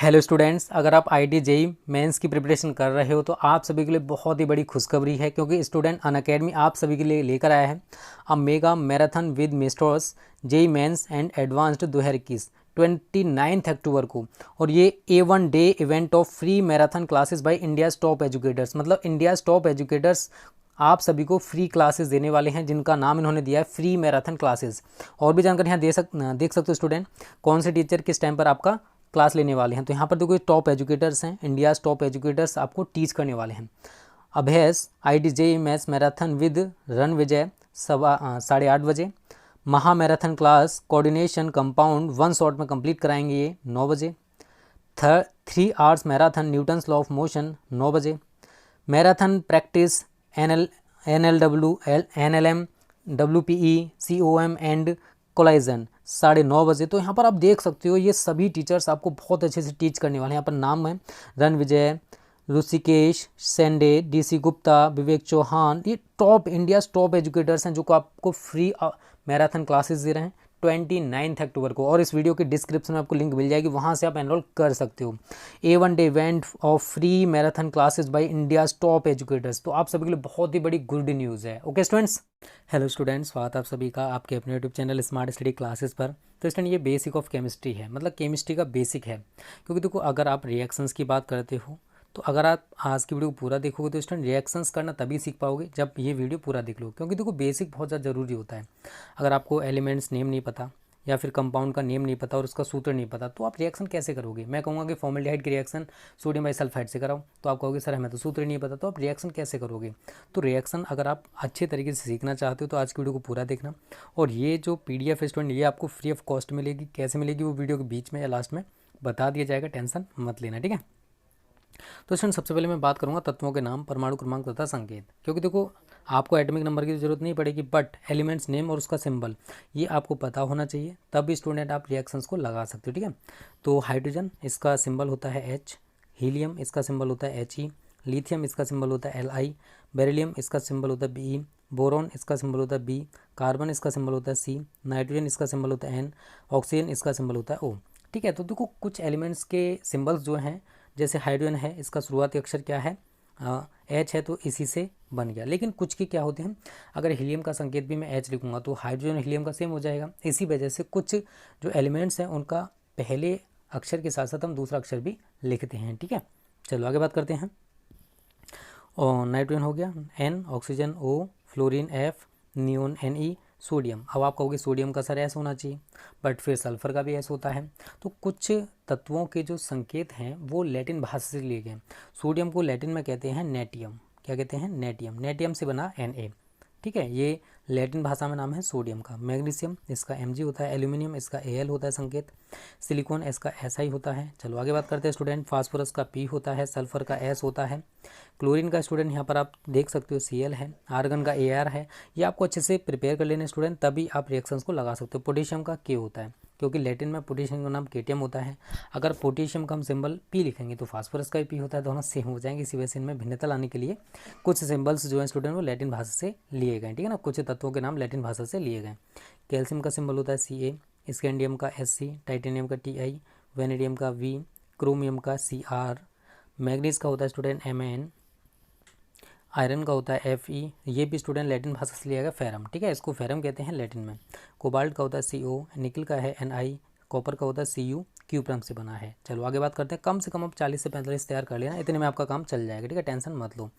Hello students, अगर आप IT JEE mains की प्रिपरेशन कर रहे हो तो आप सभी के लिए बहुत ही बड़ी खुशखबरी है, क्योंकि स्टूडेंट अनअकैडमी आप सभी के लिए लेकर आया है a mega marathon with masters JEE mains and advanced 2021 29 अक्टूबर को। और ये A1 day event of free marathon classes by India's top educators, मतलब इंडियाज़ टॉप एजुकेटर्स आप सभी को फ्री क्लासेस देने वाले हैं, जिनका नाम इन्होंने दिया है फ्री मैराथन क्लासेस। और भी जानकारी यहाँ देख सकते हो स्टूडेंट, कौन से टीचर किस टाइम पर आपका क्लास लेने वाले हैं। तो यहाँ पर देखो टॉप एजुकेटर्स हैं, इंडियाज़ टॉप एजुकेटर्स आपको टीच करने वाले हैं। अभ्यास IIT JEE maths marathon with Ranvijay 8:30 बजे। महा marathon class coordination compound 1 shot में कंप्लीट कराएंगे ये 9 बजे। 3 hours marathon Newton's law of motion 9 बजे। Marathon practice NLW NLM WPE COM and collision 9:30 बजे। तो यहाँ पर आप देख सकते हो ये सभी टीचर्स आपको बहुत अच्छे से टीच करने वाले हैं। यहाँ पर नाम है रन विजय, ऋषिकेश सेंडे, DC गुप्ता, विवेक चौहान। ये टॉप इंडियाज़ टॉप एजुकेटर्स हैं जो को आपको फ्री मैराथन क्लासेस दे रहे हैं 29 अक्टूबर को। और इस वीडियो के डिस्क्रिप्शन में आपको लिंक मिल जाएगी, वहाँ से आप एनरोल कर सकते हो। A1 day event of free marathon classes by India's top educators. तो आप सभी के लिए बहुत ही बड़ी गुड न्यूज़ है। ओके स्टूडेंट्स, हेलो स्टूडेंट्स, स्वागत है आप सभी का आपके अपने YouTube channel smart study classes पर। तो स्टूडेंट ये बेसिक ऑफ केमिस्ट्री है, मतलब केमिस्ट्री का बेसिक है। क्योंकि देखो अगर आप रिएक्शंस की बात करते हो तो अगर आप आज की वीडियो को पूरा देखोगे तो स्टूडेंट रिएक्शंस करना तभी सीख पाओगे जब ये वीडियो पूरा देख लो। क्योंकि देखो बेसिक बहुत ज़्यादा ज़रूरी होता है। अगर आपको एलिमेंट्स नेम नहीं पता या फिर कंपाउंड का नेम नहीं पता और उसका सूत्र नहीं पता तो आप रिएक्शन कैसे करोगे। मैं कहूँगा कि फॉर्मल्डिहाइड की रिएक्शन सोडियम बाइसल्फाइड से कराओ, तो आप कहोगे सर हमें तो सूत्र नहीं पता, तो आप रिएक्शन कैसे करोगे। तो रिएक्शन अगर आप अच्छे तरीके से सीखना चाहते हो तो आज की वीडियो को पूरा देखना। और ये जो PDF है स्टूडेंट, ये आपको फ्री ऑफ कॉस्ट मिलेगी। कैसे मिलेगी वो वीडियो के बीच में या लास्ट में बता दिया जाएगा, टेंशन मत लेना, ठीक है। तो स्टूडेंट सबसे पहले मैं बात करूंगा तत्वों के नाम, परमाणु क्रमांक तथा संकेत। क्योंकि देखो आपको एटॉमिक नंबर की जरूरत नहीं पड़ेगी, बट एलिमेंट्स नेम और उसका सिंबल ये आपको पता होना चाहिए, तब भी स्टूडेंट आप रिएक्शंस को लगा सकते हो, ठीक है। तो हाइड्रोजन इसका सिंबल होता है H, हीलियम इसका सिंबल होता है He, लिथियम इसका सिंबल होता है Li, बेरिलियम इसका सिंबल होता है Be, बोरॉन इसका सिंबल होता है B, कार्बन इसका सिंबल होता है C, नाइट्रोजन इसका सिंबल होता है N, ऑक्सीजन इसका सिंबल होता है O, ठीक है। तो देखो कुछ एलिमेंट्स के सिंबल्स जो हैं, जैसे हाइड्रोजन है इसका शुरुआती अक्षर क्या है H है, तो इसी से बन गया। लेकिन कुछ के क्या होते हैं, अगर हीलियम का संकेत भी मैं H लिखूंगा तो हाइड्रोजन हीलियम का सेम हो जाएगा। इसी वजह से कुछ जो एलिमेंट्स हैं उनका पहले अक्षर के साथ साथ हम दूसरा अक्षर भी लिखते हैं, ठीक है। चलो आगे बात करते हैं। और नाइट्रोजन हो गया N, oxygen O, fluorine F, neon Ne, sodium. अब आप कहोगे सोडियम का सर S होना चाहिए, बट फिर सल्फर का भी S होता है। तो कुछ तत्वों के जो संकेत हैं वो लैटिन भाषा से लिए गए। सोडियम को लैटिन में कहते हैं नेटियम। क्या कहते हैं? नेटियम। नेटियम से बना Na, ठीक है। ये लैटिन भाषा में नाम है सोडियम का। मैग्नीशियम इसका Mg होता है, एल्यूमिनियम इसका Al होता है संकेत, सिलिकॉन इसका Si होता है। चलो आगे बात करते हैं स्टूडेंट। फास्फोरस का P होता है, सल्फर का S होता है, क्लोरीन का स्टूडेंट यहाँ पर आप देख सकते हो Cl है, आर्गन का Ar है। ये आपको अच्छे से प्रिपेयर कर लेने स्टूडेंट, तभी आप रिएक्शंस को लगा सकते हो। पोटेशियम का K होता है, क्योंकि लैटिन में पोटेशियम का नाम केटियम होता है। अगर पोटेशियम का हम सिंबल P लिखेंगे तो फास्फोरस का भी P होता है, दोनों सेम हो जाएंगे। इसी वजह से इनमें भिन्नता लाने के लिए कुछ सिंबल्स जो है स्टूडेंट वो लैटिन भाषा से लिए गए, ठीक है ना। कुछ तत्वों के नाम लैटिन भाषा से लिए गए। कैल्शियम का सिंबल होता है Ca, स्कैंडियम का Sc, टाइटेनियम का Ti, वेनेडियम का V, क्रोमियम का Cr, मैग्नीज का होता है स्टूडेंट Mn, आयरन का होता है Fe, ये भी स्टूडेंट लैटिन भाषा से लिया गया फेरम, ठीक है। इसको फेरम कहते हैं लैटिन में। कोबाल्ट का होता है Co, निकल का है Ni, कॉपर का होता है Cu, क्यूप्रम से बना है। चलो आगे बात करते हैं। कम से कम आप 40 से 45 तैयार कर लेना, इतने में आपका काम चल जाएगा, ठीक है, टेंशन मत लो।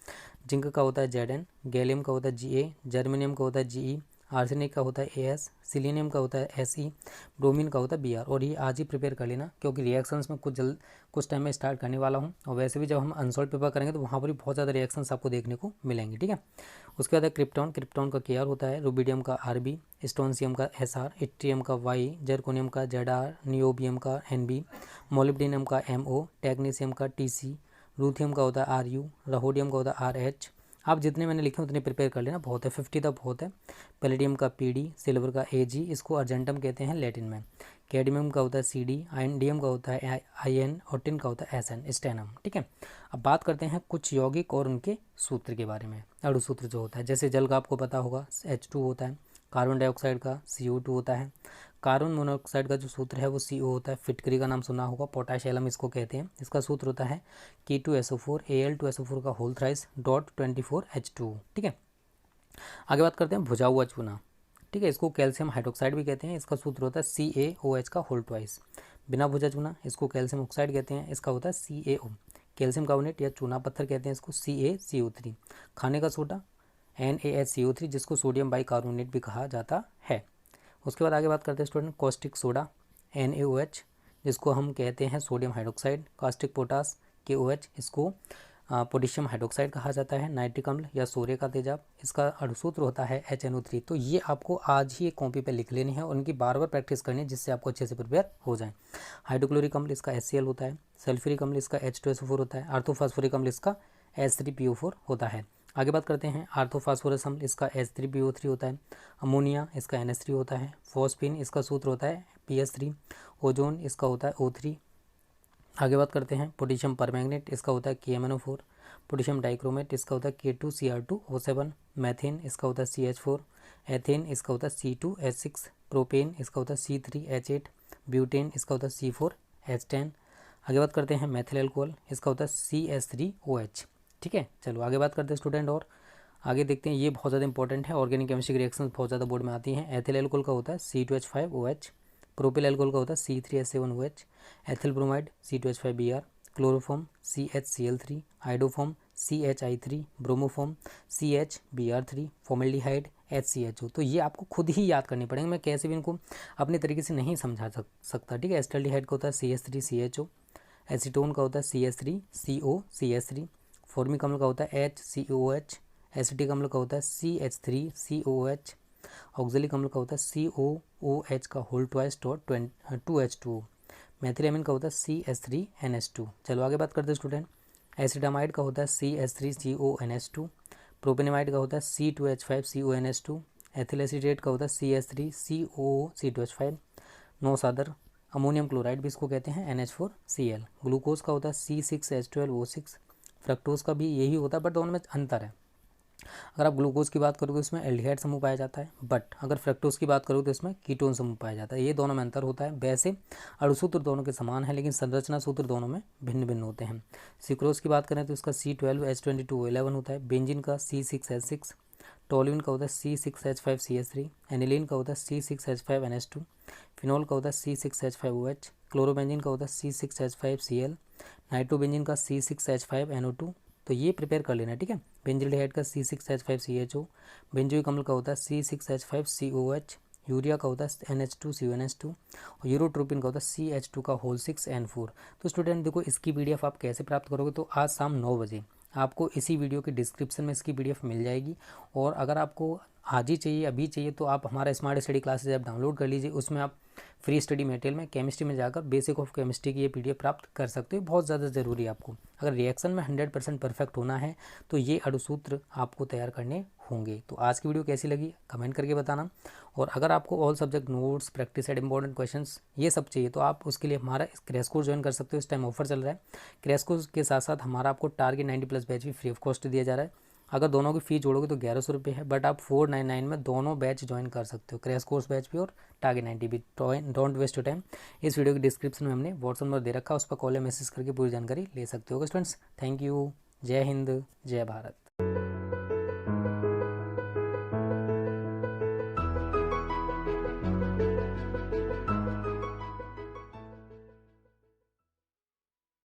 जिंक का होता है Zn, गैलियम का होता है Ga, जर्मेनियम का होता है Ge, आर्सेनिक का होता है As, सिलीनियम का होता है Se, ब्रोमीन का होता है Br। और ये आज ही प्रिपेयर कर लेना, क्योंकि रिएक्शंस में कुछ टाइम में स्टार्ट करने वाला हूँ। और वैसे भी जब हम अनसॉल्व पेपर करेंगे तो वहाँ पर भी बहुत ज़्यादा रिएक्शंस आपको देखने को मिलेंगे, ठीक है। उसके बाद है क्रिप्टॉन, क्रिप्टॉन का Kr होता है, रुबिडियम का Rb, स्टोनसियम का Sr, इट्रियम का Y, जर्कोनियम का Zr, नियोबियम का Nb, मोलिब्डेनम का Mo, टेक्नीशियम का Tc, रूथियम का होता है Ru, रहोडियम का होता है Rh। आप जितने मैंने लिखे उतने प्रिपेयर कर लेना, बहुत है, 50 तक बहुत है। पैलेडियम का Pd, सिल्वर का Ag, इसको अर्जेंटम कहते हैं लैटिन में। कैडमियम का होता है Cd, इंडियम का होता है In, और टिन का होता है Sn, स्टेनम, ठीक है। अब बात करते हैं कुछ यौगिक और उनके सूत्र के बारे में। अणु सूत्र जो होता है, जैसे जल का आपको पता होगा H2 होता है, कार्बन डाइऑक्साइड का CO2 होता है। कार्बन मोनोऑक्साइड का जो सूत्र है वो CO होता है। फिटकरी का नाम सुना होगा, पोटाश एलम इसको कहते हैं। इसका सूत्र होता है K2SO4 Al2SO4 का होल थ्राइस डॉट 24H2। ठीक है, आगे बात करते हैं भुजा हुआ चूना। ठीक है, इसको कैल्शियम हाइड्रोक्साइड भी कहते हैं। इसका सूत्र होता है CaOH का होल ट्वाइस। बिना भुजा चूना, इसको कैल्शियम ऑक्साइड कहते हैं। इसका होता है CaO, कैल्शियम कार्बोनेट या चूना पत्थर कहते हैं इसको, CaCO3। खाने का सोडा NaHCO3, जिसको सोडियम बाइकार्बोनेट भी कहा जाता है। उसके बाद आगे बात करते हैं स्टूडेंट कॉस्टिक सोडा NaOH, जिसको हम कहते हैं sodium hydroxide. Caustic potash KOH, इसको पोटेशियम हाइड्रोक्साइड कहा जाता है। नाइट्रिक अम्ल या सोरे का तेजाब, इसका अणुसूत्र होता है HNO3। तो ये आपको आज ही एक कॉपी पे लिख लेनी है और उनकी बार बार प्रैक्टिस करनी है, जिससे आपको अच्छे से प्रिपेयर हो जाए। हाइड्रोक्लोरिक अम्ल, इसका HCl होता है। सल्फ्यूरिक अम्ल, इसका H2SO4 होता है। आर्थोफॉस्फोरिक अम्ल, इसका H3PO4 होता है। आगे बात करते हैं आर्थोफॉस्फोरस अम्ल, इसका H3PO3 होता है। अमोनिया, इसका NH3 होता है। फॉस्फिन, इसका सूत्र होता है PS3। ओजोन, इसका होता है O3। आगे बात करते हैं पोटेशियम परमैंगनेट, इसका होता है KMnO4। पोटेशियम डाइक्रोमेट, इसका होता है K2Cr2O7। मैथेन, इसका होता है CH4। एथेन, इसका होता है C2H6। प्रोपेन, इसका होता है C3H8। ब्यूटेन, इसका होता है C4H10। आगे बात करते हैं मेथिल एल्कोहल, इसका होता है CH3OH। ठीक है, चलो आगे बात करते हैं स्टूडेंट। और आगे देखते हैं, ये बहुत ज़्यादा इंपॉर्टेंट है, ऑर्गेनिक केमिस्ट्री रिएक्शन बहुत ज़्यादा बोर्ड में आती हैं। एथिल एल्कोहल का होता है C2H5OH। प्रोपिल एल्कोहल का होता है C3H7OH। Ethyl bromide C2H5Br। Chloroform CHCl3। हाइड्रोफॉर्म CHI3। Bromoform CHBr3। Formaldehyde HCHO। तो ये आपको खुद ही याद करनी पड़ेंगे, मैं कैसे भी इनको अपने तरीके से नहीं समझा सकता। ठीक है, एस्टल्डिहाइड का होता है CH3CHO। एसीटोन का होता है CH3COCH3। फॉर्मिक अम्ल का होता है HCOOH। एसिटिक अम्ल का होता है CH3COOH। ऑक्जेलिक अम्ल का होता है COOH का होल ट्वाइस डॉट 2H2O। मैथिलामिन का होता है CH3NH2। चलो आगे बात करते हैं स्टूडेंट। एसिडामाइड का होता है CH3CONH2। प्रोपेनेमाइड का होता है C2H5CONH2। एथिल एसीटेट का होता है CH3COC2H5। नौसादर अमोनियम क्लोराइड भी इसको कहते हैं NH4Cl। ग्लूकोज का होता है C6H12O6। फ्रक्टोज का भी यही होता है, बट दोनों में अंतर है। अगर आप ग्लूकोज की बात करोगे इसमें एल्डिहाइड समूह पाया जाता है, बट अगर फ्रक्टोज की बात करोगे तो इसमें कीटोन समूह पाया जाता है। ये दोनों में अंतर होता है। वैसे अणुसूत्र दोनों के समान है, लेकिन संरचना सूत्र दोनों में भिन्न भिन्न होते हैं। सिक्रोज की बात करें तो इसका C12H22O11 होता है। बेंजीन का C6H6। टोलुइन का होता है C6H5CH3। एनिलीन का होता है C6H5NH2। फिनॉल का होता है C6H5OH। क्लोरोबेंजीन का होता है C6H5Cl। नाइट्रोबेंजीन का C6H5NO2। तो ये प्रिपेयर कर लेना, ठीक है। बेंजिल्डिहाइड का C6H5CHO। बेंजोइक अम्ल का होता है C6H5COH। यूरिया का होता है NH2CONH2। और यूरोट्रोपिन का होता है CH2 का होल 6N4। तो स्टूडेंट देखो, इसकी PDF आप कैसे प्राप्त करोगे, तो आज शाम 9 बजे आपको इसी वीडियो के डिस्क्रिप्शन में इसकी PDF मिल जाएगी। और अगर आपको आज ही चाहिए, अभी चाहिए, तो आप हमारा smart study classes app download कर लीजिए। उसमें आप फ्री स्टडी मटेरियल में केमिस्ट्री में जाकर बेसिक ऑफ केमिस्ट्री की ये PDF प्राप्त कर सकते हो। बहुत ज़्यादा ज़रूरी है आपको। अगर रिएक्शन में 100% परफेक्ट होना है तो ये अणुसूत्र आपको तैयार करने होंगे। तो आज की वीडियो कैसी लगी कमेंट करके बताना। और अगर आपको all subject notes, practice and important questions ये सब चाहिए तो आप उसके लिए हमारा क्रैश कोर्स ज्वाइन कर सकते हो। इस टाइम ऑफर चल रहा है। क्रैश कोर्स के साथ साथ हमारा आपको टारगेट 90+ बैच भी फ्री ऑफ कॉस्ट दिया जा रहा है। अगर दोनों की फ़ी जोड़ोगे तो 1100 रुपये है, बट आप 499 में दोनों बैच ज्वाइन कर सकते हो, क्रैश कोर्स बैच भी और टारगेट 90 भी। Don't waste your time. इस वीडियो के डिस्क्रिप्शन में हमने व्हाट्सएप नंबर दे रखा है, उस पर कॉल या मैसेज करके पूरी जानकारी ले सकते हो। Students, thank you. जय हिंद, जय भारत।